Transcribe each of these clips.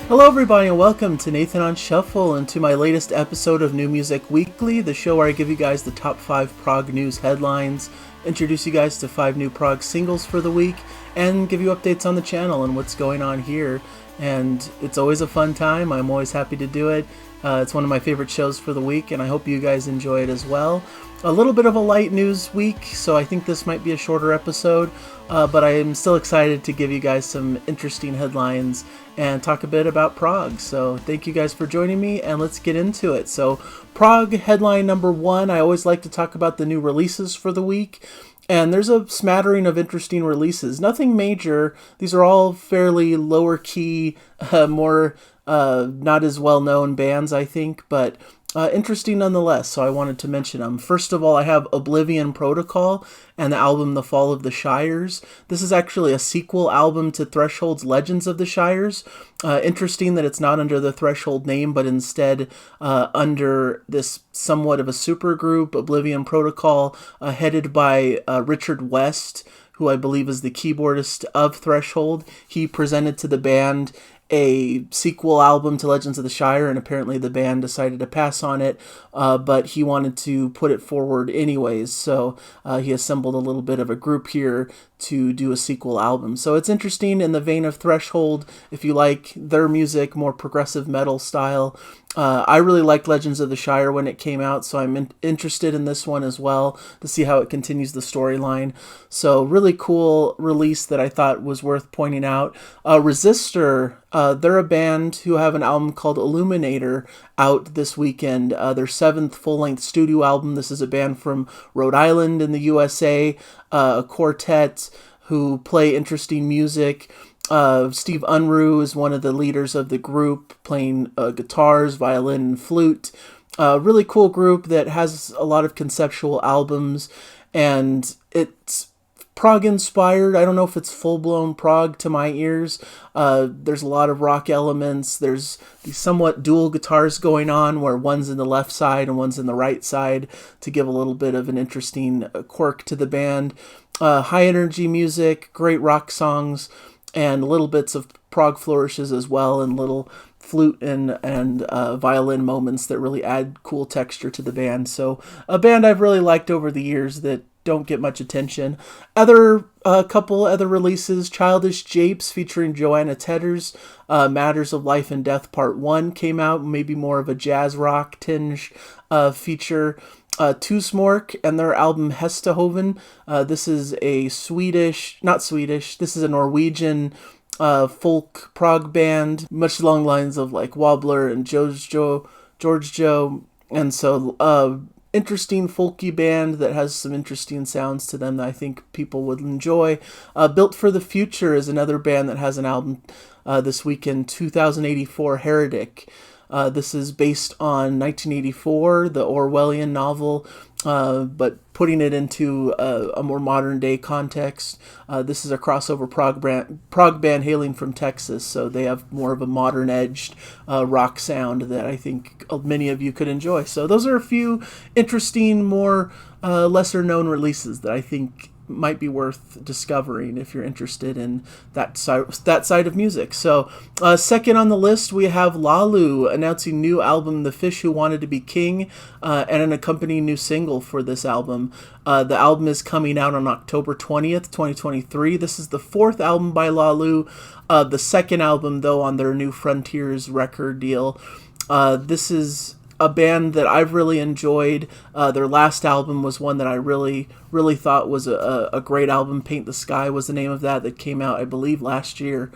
Hello everybody and welcome to Nathan on Shuffle and to my latest episode of New Music Weekly, the show where I give you guys the top 5 prog news headlines, introduce you guys to 5 new prog singles for the week, and give you updates on the channel and what's going on here. And it's always a fun time, I'm always happy to do it. It's one of my favorite shows for the week and I hope you guys enjoy it as well. A little bit of a light news week, so I think this might be a shorter episode, but I am still excited to give you guys some interesting headlines and talk a bit about Prog. So thank you guys for joining me, and let's get into it. So Prog headline number 1, I always like to talk about the new releases for the week. And there's a smattering of interesting releases. Nothing major. These are all fairly lower key, more not as well known bands, I think, but interesting nonetheless, so I wanted to mention them. First of all, I have Oblivion Protocol and the album The Fall of the Shires. This is actually a sequel album to Threshold's Legends of the Shires. Interesting that it's not under the Threshold name, but instead under this somewhat of a supergroup, Oblivion Protocol, headed by Richard West, who I believe is the keyboardist of Threshold. He presented to the band a sequel album to Legends of the Shire, and apparently the band decided to pass on it, but he wanted to put it forward anyways, so he assembled a little bit of a group here to do a sequel album. So it's interesting in the vein of Threshold, if you like their music, more progressive metal style. I really liked Legends of the Shire when it came out, so I'm interested in this one as well to see how it continues the storyline. So really cool release that I thought was worth pointing out. Resistor, they're a band who have an album called Illuminator out this weekend. Their 7th full-length studio album. This is a band from Rhode Island in the USA, a quartet who play interesting music. Steve Unruh is one of the leaders of the group, playing guitars, violin, and flute. Really cool group that has a lot of conceptual albums, and it's prog inspired. I don't know if it's full-blown prog to my ears. There's a lot of rock elements. There's these somewhat dual guitars going on where one's in the left side and one's in the right side to give a little bit of an interesting quirk to the band. High energy music, great rock songs, and little bits of prog flourishes as well, and little flute and violin moments that really add cool texture to the band. So a band I've really liked over the years that don't get much attention. Couple other releases, Childish Japes featuring Joanna Tedder's Matters of Life and Death Part 1 came out, maybe more of a jazz rock tinge feature. Tusmørke and their album Hestehoven. This is this is a Norwegian folk prog band, much along lines of like Wobble and George Joe, and so interesting folky band that has some interesting sounds to them that I think people would enjoy. Built for the Future is another band that has an album this weekend, 2084 Heretic. This is based on 1984, the Orwellian novel, but putting it into a more modern day context. This is a crossover prog band hailing from Texas, so they have more of a modern edged rock sound that I think many of you could enjoy. So those are a few interesting, more lesser known releases that I think might be worth discovering if you're interested in that side of music. So second on the list, we have Lalu announcing new album The Fish Who Wanted to Be King, and an accompanying new single for this album. The album is coming out on October 20th, 2023. This is the 4th album by Lalu, the 2nd album though on their New Frontiers record deal. This is a band that I've really enjoyed. Their last album was one that I really thought was a great album. Paint the Sky was the name of that came out, I believe, last year.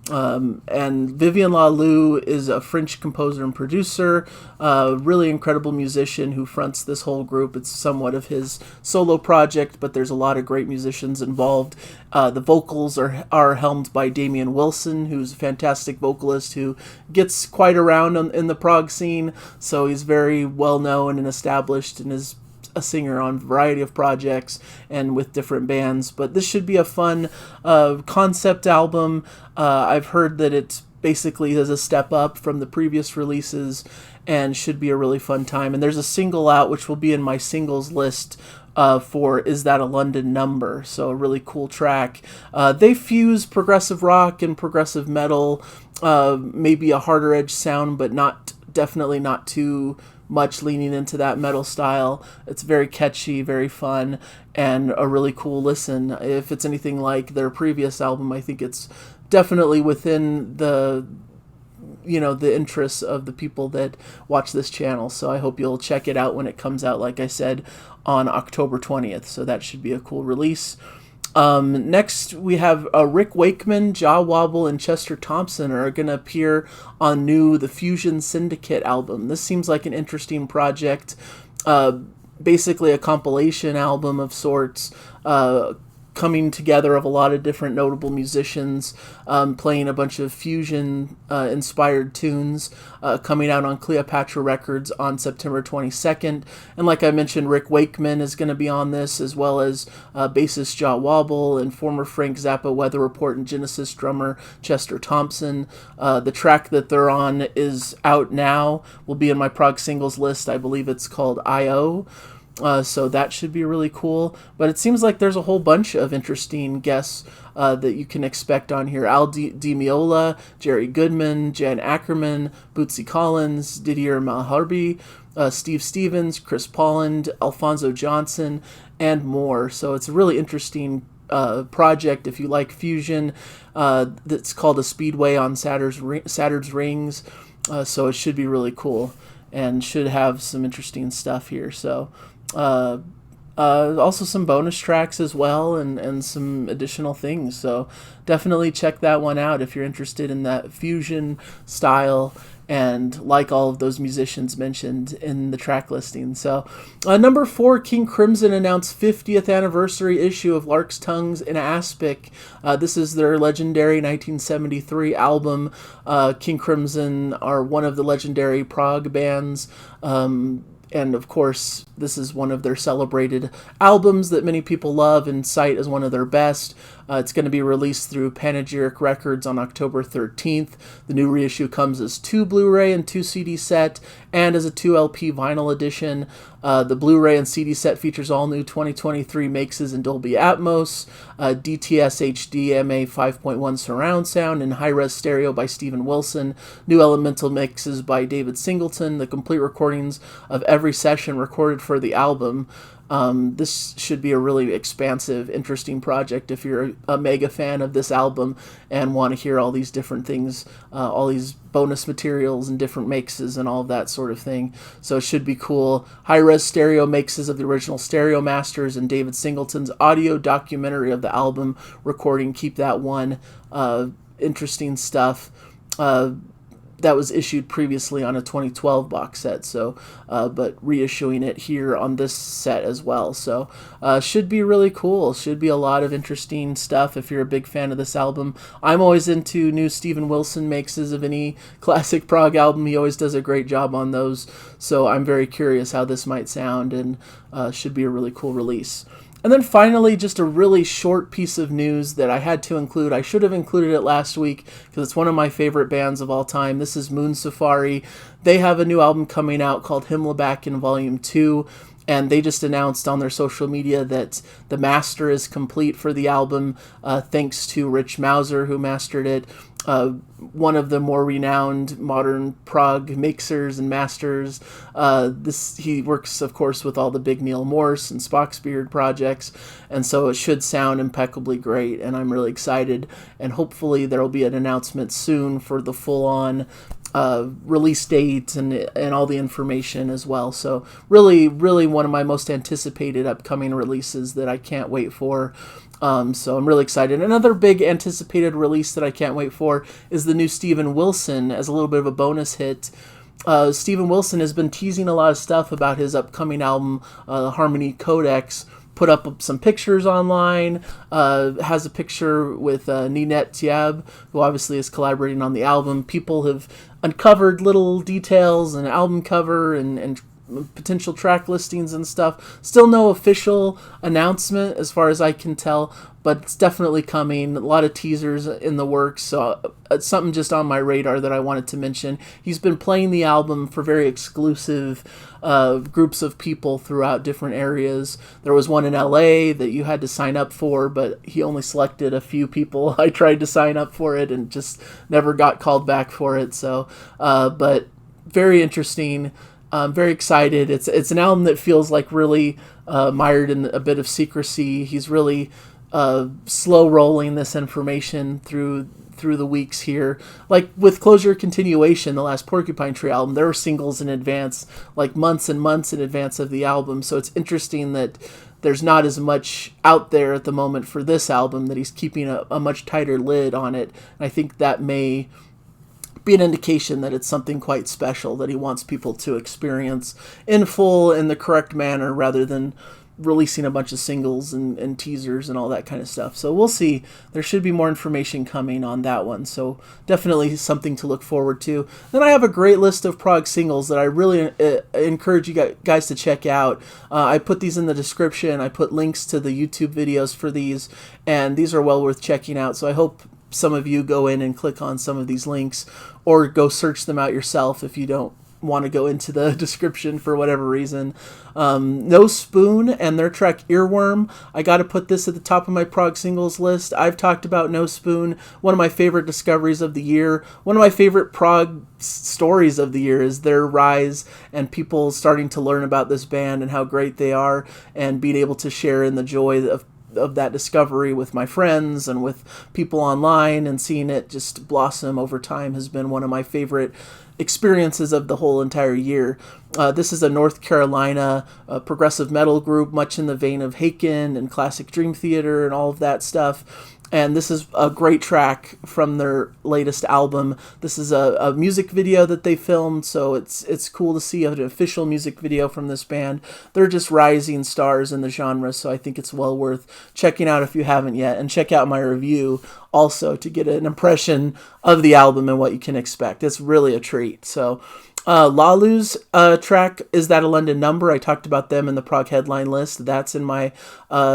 And Vivian Lalu is a French composer and producer, really incredible musician who fronts this whole group. It's somewhat of his solo project, but there's a lot of great musicians involved. The vocals are helmed by Damian Wilson, who's a fantastic vocalist who gets quite around in the prog scene, so he's very well known and established and is a singer on a variety of projects and with different bands. But this should be a fun concept album. I've heard that it basically is a step up from the previous releases and should be a really fun time. And there's a single out which will be in my singles list for Is That a London Number? So a really cool track. They fuse progressive rock and progressive metal maybe a harder edge sound, but definitely not too much leaning into that metal style. It's very catchy, very fun, and a really cool listen. If it's anything like their previous album, I think it's definitely within the interests of the people that watch this channel. So I hope you'll check it out when it comes out, like I said, on October 20th. So that should be a cool release. Next, we have Rick Wakeman, Wobble, and Chester Thompson are going to appear on the Fusion Syndicate album. This seems like an interesting project. Basically a compilation album of sorts, coming together of a lot of different notable musicians, playing a bunch of fusion inspired tunes, coming out on Cleopatra Records on September 22nd. And like I mentioned, Rick Wakeman is going to be on this, as well as bassist Wobble and former Frank Zappa Weather Report and Genesis drummer Chester Thompson. The track that they're on is out now, will be in my Prog singles list. I believe it's called I.O. So that should be really cool. But it seems like there's a whole bunch of interesting guests that you can expect on here. Al Di Meola, Jerry Goodman, Jan Ackerman, Bootsy Collins, Didier Malharbi, Steve Stevens, Chris Polland, Alfonso Johnson, and more. So it's a really interesting project if you like fusion. That's called a Speedway on Saturn's Rings. So it should be really cool and should have some interesting stuff here. So also some bonus tracks as well, and some additional things. So definitely check that one out if you're interested in that fusion style and like all of those musicians mentioned in the track listing. So number 4, King Crimson announced 50th anniversary issue of Larks, Tongues, and Aspic. This is their legendary 1973 album. King Crimson are one of the legendary prog bands. And of course, this is one of their celebrated albums that many people love and cite as one of their best. It's going to be released through Panegyric Records on October 13th. The new reissue comes as 2 Blu-ray and 2 CD set, and as a 2 LP vinyl edition. The Blu-ray and CD set features all new 2023 mixes in Dolby Atmos, DTS HD MA 5.1 surround sound, and high-res stereo by Steven Wilson, new elemental mixes by David Singleton, the complete recordings of every session recorded for the album. This should be a really expansive, interesting project if you're a mega fan of this album and want to hear all these different things, all these bonus materials and different mixes and all of that sort of thing. So it should be cool. High-res stereo mixes of the original Stereo Masters and David Singleton's audio documentary of the album recording. Keep that one. Interesting stuff. That was issued previously on a 2012 box set, so but reissuing it here on this set as well. So should be really cool. Should be a lot of interesting stuff if you're a big fan of this album. I'm always into new Steven Wilson mixes of any classic prog album. He always does a great job on those, so I'm very curious how this might sound, and should be a really cool release. And then finally, just a really short piece of news that I had to include. I should have included it last week because it's one of my favorite bands of all time. This is Moon Safari. They have a new album coming out called Himmelback Volume 2. And they just announced on their social media that the master is complete for the album, thanks to Rich Mauser, who mastered it. One of the more renowned modern prog mixers and masters. He works, of course, with all the big Neil Morse and Spocksbeard projects, and so it should sound impeccably great, and I'm really excited, and hopefully there will be an announcement soon for the full-on release date and all the information as well. So really, really one of my most anticipated upcoming releases that I can't wait for. So I'm really excited. Another big anticipated release that I can't wait for is the new Steven Wilson as a little bit of a bonus hit. Steven Wilson has been teasing a lot of stuff about his upcoming album, Harmony Codex. Put up some pictures online, has a picture with Ninette Tiab, who obviously is collaborating on the album. People have uncovered little details and album cover and potential track listings and stuff. Still no official announcement as far as I can tell, but it's definitely coming. A lot of teasers in the works, so it's something just on my radar that I wanted to mention. He's been playing the album for very exclusive groups of people throughout different areas. There was one in LA that you had to sign up for, but he only selected a few people. I tried to sign up for it and just never got called back for it. So, but very interesting. I'm very excited. It's an album that feels like really mired in a bit of secrecy. He's really slow rolling this information through the weeks here. Like with Closure Continuation, the last Porcupine Tree album, there were singles in advance, like months and months in advance of the album. So it's interesting that there's not as much out there at the moment for this album, that he's keeping a much tighter lid on it. And I think that may be an indication that it's something quite special that he wants people to experience in full in the correct manner, rather than releasing a bunch of singles and teasers and all that kind of stuff. So we'll see. There should be more information coming on that one, so definitely something to look forward to. Then I have a great list of prog singles that I really encourage you guys to check out. I put these in the description. I put links to the YouTube videos for these, and these are well worth checking out. So I hope some of you go in and click on some of these links, or go search them out yourself if you don't want to go into the description for whatever reason. No Spoon and their track Earworm. I got to put this at the top of my prog singles list. I've talked about No Spoon, one of my favorite discoveries of the year. One of my favorite prog stories of the year is their rise and people starting to learn about this band and how great they are, and being able to share in the joy of that discovery with my friends and with people online, and seeing it just blossom over time has been one of my favorite experiences of the whole entire year. This is a North Carolina progressive metal group, much in the vein of Haken and Classic Dream Theater and all of that stuff. And this is a great track from their latest album. This is a music video that they filmed, so it's cool to see an official music video from this band. They're just rising stars in the genre, so I think it's well worth checking out if you haven't yet. And check out my review also to get an impression of the album and what you can expect. It's really a treat. So Lalu's track, Is That a London Number? I talked about them in the prog headline list. That's in my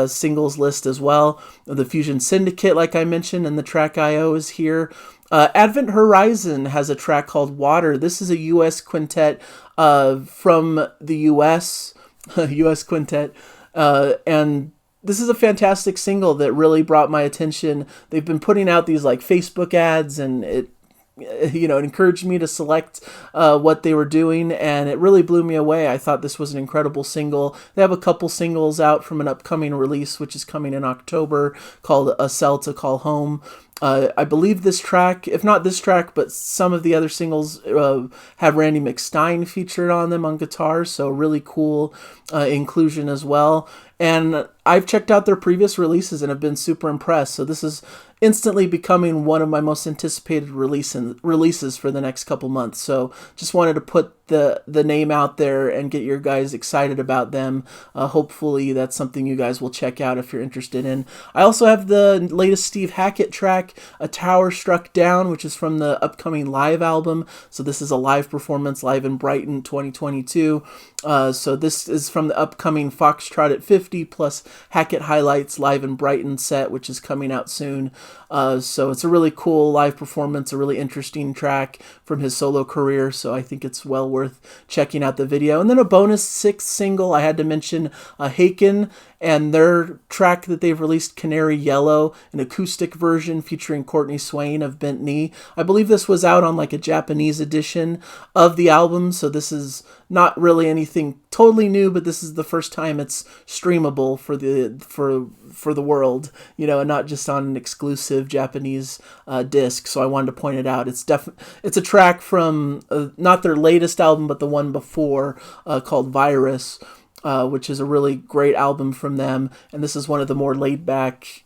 singles list as well. The Fusion Syndicate, like I mentioned, and the track I.O. is here. Advent Horizon has a track called Water. This is a U.S. quintet from the U.S. U.S. quintet. And this is a fantastic single that really brought my attention. They've been putting out these like Facebook ads, and it encouraged me to select what they were doing, and it really blew me away. I thought this was an incredible single. They have a couple singles out from an upcoming release, which is coming in October, called A Cell to Call Home. I believe this track, if not this track, but some of the other singles have Randy McStein featured on them on guitar, so really cool inclusion as well. And I've checked out their previous releases and have been super impressed, so this is instantly becoming one of my most anticipated releases for the next couple months. So just wanted to put the name out there and get your guys excited about them. Hopefully that's something you guys will check out if you're interested in. I also have the latest Steve Hackett track, A Tower Struck Down, which is from the upcoming live album. So this is a live performance, live in Brighton 2022. So this is from the upcoming Foxtrot at 50 plus Hackett Highlights live in Brighton set, which is coming out soon. So it's a really cool live performance, a really interesting track from his solo career. So I think it's well worth checking out the video. And then a bonus sixth single, I had to mention Haken and their track that they've released, Canary Yellow, an acoustic version featuring Courtney Swain of Bent Knee. I believe this was out on like a Japanese edition of the album, so this is not really anything totally new, but this is the first time it's streamable for the world, and not just on an exclusive Japanese disc. So I wanted to point it out. It's a track from not their latest album, but the one before, called Virus, which is a really great album from them. And this is one of the more laid back,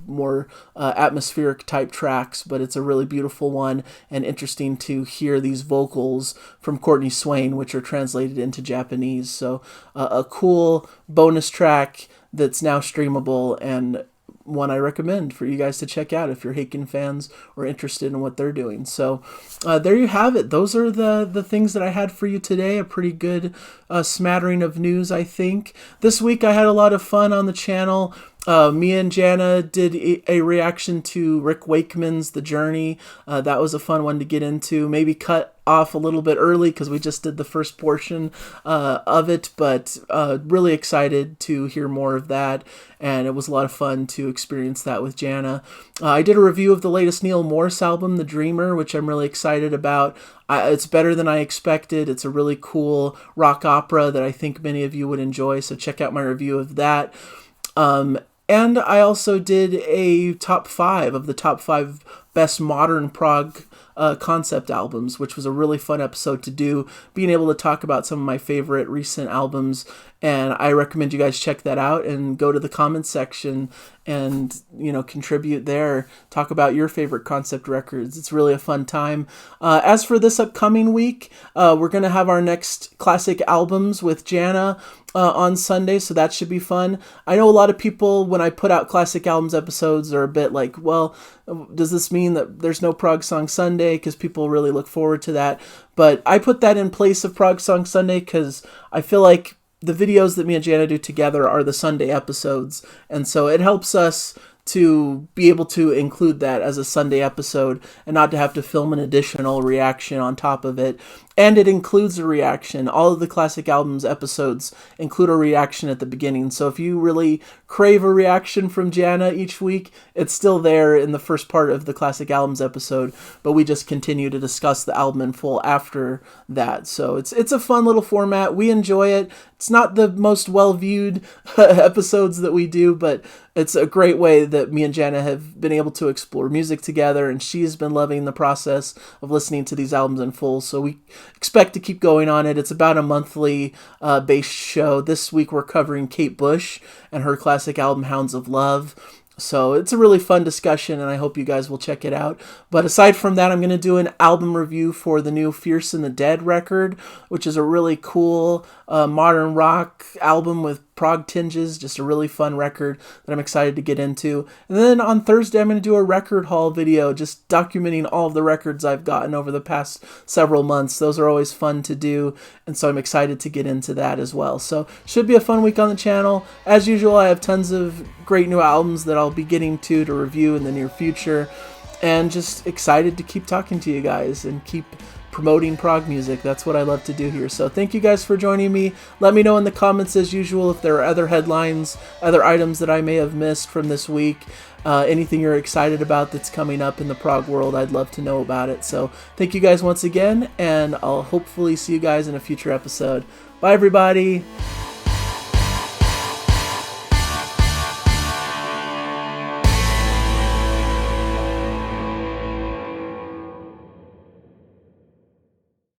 more atmospheric type tracks, but it's a really beautiful one and interesting to hear these vocals from Courtney Swain, which are translated into Japanese. So a cool bonus track that's now streamable and one I recommend for you guys to check out if you're Wakeman fans or interested in what they're doing. So there you have it. Those are the things that I had for you today. A pretty good smattering of news, I think. This week I had a lot of fun on the channel. Me and Jana did a reaction to Rick Wakeman's The Journey. That was a fun one to get into. Maybe cut off a little bit early because we just did the first portion of it, but really excited to hear more of that, and it was a lot of fun to experience that with Jana. I did a review of the latest Neil Morse album, The Dreamer, which I'm really excited about. It's better than I expected. It's a really cool rock opera that I think many of you would enjoy, so check out my review of that. And I also did a top 5 of the top 5 best modern prog concept albums, which was a really fun episode to do, being able to talk about some of my favorite recent albums. And I recommend you guys check that out and go to the comments section and, contribute there. Talk about your favorite concept records. It's really a fun time. As for this upcoming week, we're going to have our next classic albums with Jana on Sunday, so that should be fun. I know a lot of people, when I put out classic albums episodes, are a bit like, well, does this mean that there's no Prog Song Sunday? Because people really look forward to that. But I put that in place of Prog Song Sunday because I feel like the videos that me and Jana do together are the Sunday episodes, and so it helps us to be able to include that as a Sunday episode and not to have to film an additional reaction on top of it. And it includes a reaction. All of the classic albums episodes include a reaction at the beginning. So if you really crave a reaction from Jana each week, it's still there in the first part of the classic albums episode, but we just continue to discuss the album in full after that. So it's a fun little format. We enjoy it. It's not the most well-viewed episodes that we do, but it's a great way that me and Jana have been able to explore music together, and she's been loving the process of listening to these albums in full. So we expect to keep going on it. It's about a monthly based show. This week we're covering Kate Bush and her classic album Hounds of Love. So it's a really fun discussion, and I hope you guys will check it out. But aside from that, I'm going to do an album review for the new Fierce and the Dead record, which is a really cool modern rock album with prog tinges, just a really fun record that I'm excited to get into. And then on Thursday, I'm going to do a record haul video, just documenting all of the records I've gotten over the past several months. Those are always fun to do, and so I'm excited to get into that as well. So should be a fun week on the channel. As usual, I have tons of great new albums that I'll be getting to review in the near future, and just excited to keep talking to you guys and keep promoting prog music. That's what I love to do here. So thank you guys for joining me. Let me know in the comments as usual if there are other headlines, other items that I may have missed from this week, anything you're excited about that's coming up in the prog world. I'd love to know about it. So thank you guys once again, and I'll hopefully see you guys in a future episode. Bye everybody.